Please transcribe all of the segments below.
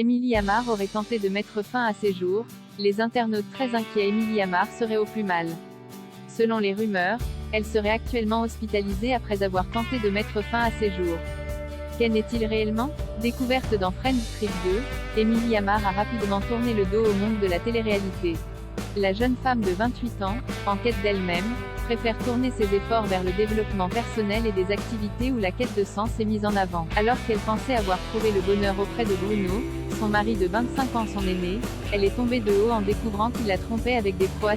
Émilie Amar aurait tenté de mettre fin à ses jours. Les internautes très inquiets. Émilie Amar serait au plus mal. Selon les rumeurs, elle serait actuellement hospitalisée après avoir tenté de mettre fin à ses jours. Qu'en est-il réellement? Découverte dans Friends Strip 2, Émilie Amar a rapidement tourné le dos au monde de la télé-réalité. La jeune femme de 28 ans, en quête d'elle-même, préfère tourner ses efforts vers le développement personnel et des activités où la quête de sens est mise en avant. Alors qu'elle pensait avoir trouvé le bonheur auprès de Bruno, son mari de 25 ans son aîné, elle est tombée de haut en découvrant qu'il la trompait avec des pros *****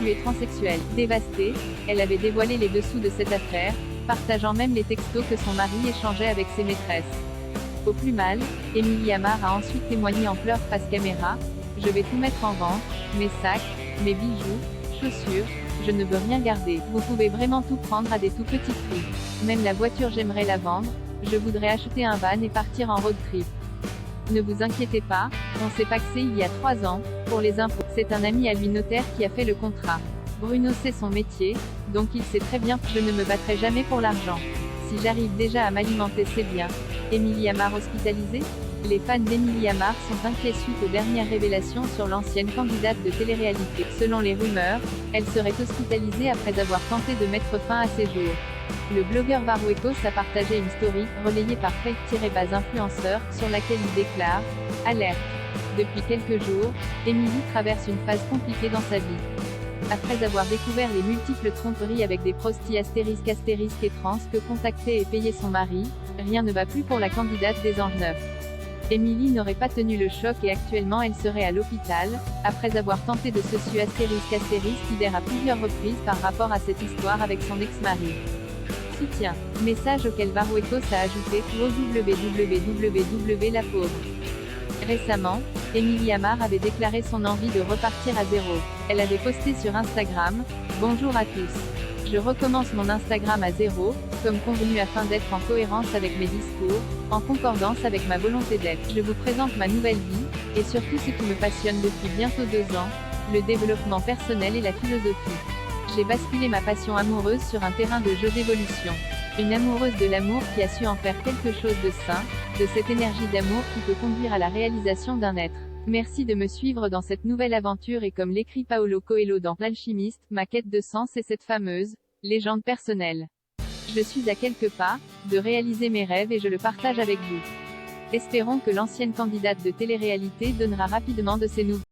lui est transsexuel. Dévastée, elle avait dévoilé les dessous de cette affaire, partageant même les textos que son mari échangeait avec ses maîtresses. Au plus mal, Émilie Amar a ensuite témoigné en pleurs face caméra. Je vais tout mettre en vente, mes sacs, mes bijoux, chaussures, je ne veux rien garder. Vous pouvez vraiment tout prendre à des tout petits prix. Même la voiture j'aimerais la vendre, je voudrais acheter un van et partir en road trip. Ne vous inquiétez pas, on s'est pacsé il y a 3 ans, pour les impôts. C'est un ami à lui notaire qui a fait le contrat. Bruno sait son métier, donc il sait très bien que je ne me battrai jamais pour l'argent. Si j'arrive déjà à m'alimenter c'est bien. Émilie Amar hospitalisée? Les fans d'Émilie Amar sont inquiets suite aux dernières révélations sur l'ancienne candidate de télé-réalité. Selon les rumeurs, elle serait hospitalisée après avoir tenté de mettre fin à ses jours. Le blogueur Varouekos a partagé une story, relayée par Fake-Influenceur, sur laquelle il déclare « Alerte ! Depuis quelques jours, Émilie traverse une phase compliquée dans sa vie. Après avoir découvert les multiples tromperies avec des prostis *** et trans que contactait et payait son mari, rien ne va plus pour la candidate des Anges 9. Émilie n'aurait pas tenu le choc et actuellement elle serait à l'hôpital, après avoir tenté de se suer *** à plusieurs reprises par rapport à cette histoire avec son ex-mari. Soutien. Message auquel Varouekos a ajouté « www la pauvre ». Récemment, Émilie Amar avait déclaré son envie de repartir à zéro. Elle avait posté sur Instagram « Bonjour à tous. Je recommence mon Instagram à zéro, comme convenu afin d'être en cohérence avec mes discours, en concordance avec ma volonté d'être. Je vous présente ma nouvelle vie, et surtout ce qui me passionne depuis bientôt 2 ans, le développement personnel et la philosophie. J'ai basculé ma passion amoureuse sur un terrain de jeu d'évolution. Une amoureuse de l'amour qui a su en faire quelque chose de sain, de cette énergie d'amour qui peut conduire à la réalisation d'un être. Merci de me suivre dans cette nouvelle aventure et comme l'écrit Paulo Coelho dans L'Alchimiste, ma quête de sens est cette fameuse légende personnelle. Je suis à quelques pas de réaliser mes rêves et je le partage avec vous. Espérons que l'ancienne candidate de télé-réalité donnera rapidement de ses nouvelles.